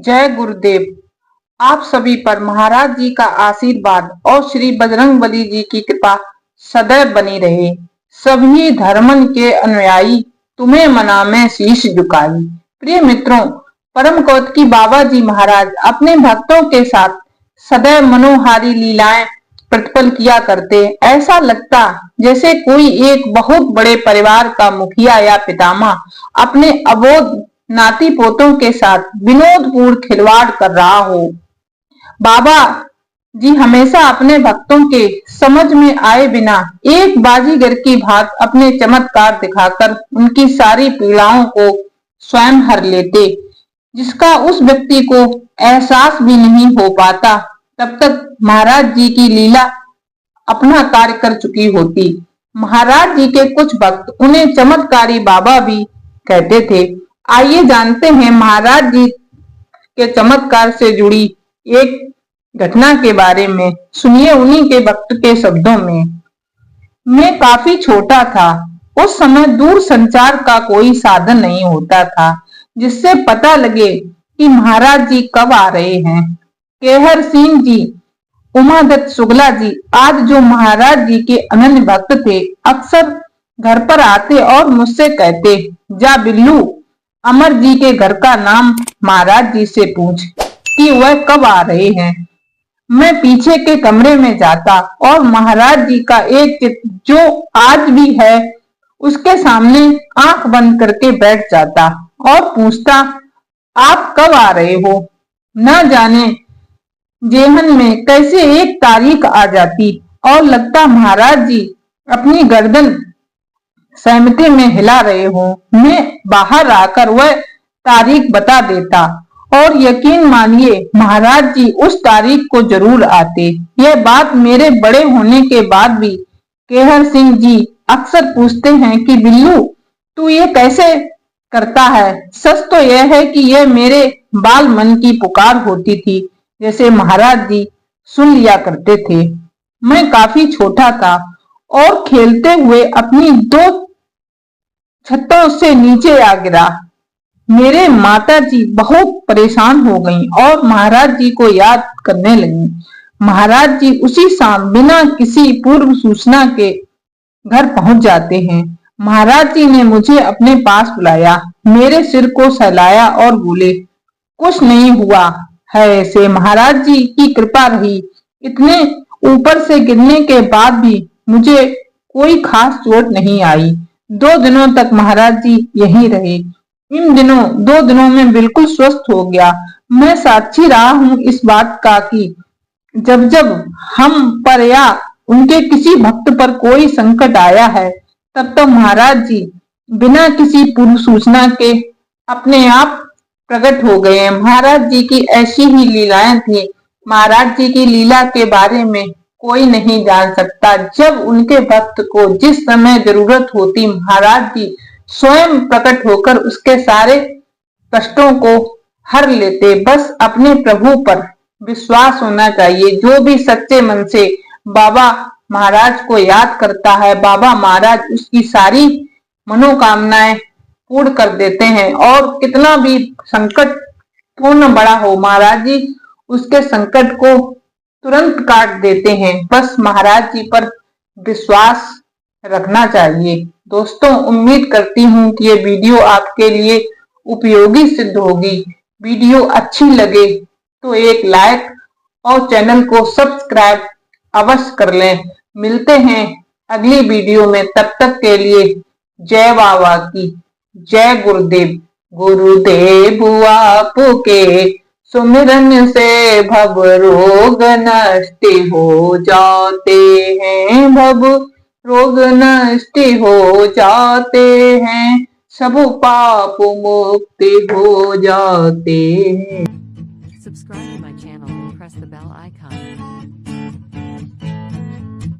जय गुरुदेव। आप सभी पर महाराज जी का आशीर्वाद और श्री बजरंगबली जी की कृपा सदैव बनी रहे। सभी धर्मन के अनुयायी तुम्हें मना में शीश झुकाई। प्रिय मित्रों, परम कौतकी बाबा जी महाराज अपने भक्तों के साथ सदैव मनोहारी लीलाएं प्रतिपल किया करते। ऐसा लगता जैसे कोई एक बहुत बड़े परिवार का मुखिया या पितामह अपने अबोध नाती पोतों के साथ विनोदपूर्ण खिलवाड़ कर रहा हो। बाबा जी हमेशा अपने भक्तों के समझ में आए बिना एक बाजीगर की भांति अपने चमत्कार दिखाकर उनकी सारी पीड़ाओं को स्वयं हर लेते, जिसका उस व्यक्ति को एहसास भी नहीं हो पाता। तब तक महाराज जी की लीला अपना कार्य कर चुकी होती। महाराज जी के कुछ भक्त उन्हें चमत्कारी बाबा भी कहते थे। आइए जानते हैं महाराज जी के चमत्कार से जुड़ी एक घटना के बारे में। सुनिए उन्हीं के भक्त के शब्दों में। मैं काफी छोटा था। उस समय दूर संचार का कोई साधन नहीं होता था जिससे पता लगे कि महाराज जी कब आ रहे हैं। केहर सिंह जी, उमादत्त शुक्ला जी आज जो महाराज जी के अनन्य भक्त थे, अक्सर घर पर आते और मुझसे कहते, जा बिल्लू, अमर जी के घर का नाम महाराज जी से पूछ कि वह कब आ रहे हैं। मैं पीछे के कमरे में जाता और महाराज जी का एक चित्र जो आज भी है उसके सामने आंख बंद करके बैठ जाता और पूछता, आप कब आ रहे हो। न जाने जेहन में कैसे एक तारीख आ जाती और लगता महाराज जी अपनी गर्दन सहमति में हिला रहे हो। मैं बाहर आकर वह तारीख बता देता और यकीन मानिए महाराज जी उस तारीख को जरूर आते। यह बात मेरे बड़े होने के बाद भी केहर सिंह जी अक्सर पूछते हैं कि बिल्लू तू ये कैसे करता है। सच तो यह है कि यह मेरे बाल मन की पुकार होती थी, जैसे महाराज जी सुन लिया करते थे। मैं काफी छोटा था और खेलते हुए अपनी दो छतों से नीचे आ गिरा। मेरे माता जी बहुत परेशान हो गईं और महाराज जी को याद करने लगी। महाराज जी उसी शाम बिना किसी पूर्व सूचना के घर पहुंच जाते हैं। महाराज जी ने मुझे अपने पास बुलाया, मेरे सिर को सहलाया और बोले, कुछ नहीं हुआ है, ऐसे महाराज जी की कृपा रही। इतने ऊपर से गिरने के बाद भी मुझे कोई खास चोट नहीं आई। 2 दिनों तक महाराज जी यहीं रहे। इन दिनों 2 दिनों में बिल्कुल स्वस्थ हो गया। मैं साक्षी रहा हूं इस बात का कि जब जब हम पर या उनके किसी भक्त पर कोई संकट आया है, तब तो महाराज जी बिना किसी पूर्व सूचना के अपने आप प्रकट हो गए। महाराज जी की ऐसी ही लीलाएं थी। महाराज जी की लीला के बारे में कोई नहीं जान सकता। जब उनके भक्त को जिस समय जरूरत होती, महाराज जी स्वयं प्रकट होकर उसके सारे कष्टों को हर लेते। बस अपने प्रभु पर विश्वास होना चाहिए। जो भी सच्चे मन से बाबा महाराज को याद करता है, बाबा महाराज उसकी सारी मनोकामनाएं पूर्ण कर देते हैं। और कितना भी संकट पूर्ण बड़ा हो, महाराज जी उसके संकट को तुरंत काट देते हैं। बस महाराज जी पर विश्वास रखना चाहिए। दोस्तों, उम्मीद करती हूँ कि ये वीडियो आपके लिए उपयोगी सिद्ध होगी। वीडियो अच्छी लगे तो एक लाइक और चैनल को सब्सक्राइब अवश्य कर लें। मिलते हैं अगली वीडियो में, तब तक के लिए जय बाबा की, जय गुरुदेव। गुरुदेव आपके सुमिरन से भव रोग नष्ट हो जाते हैं, भव रोग नष्ट हो जाते हैं, सब पाप मुक्त हो जाते हैं।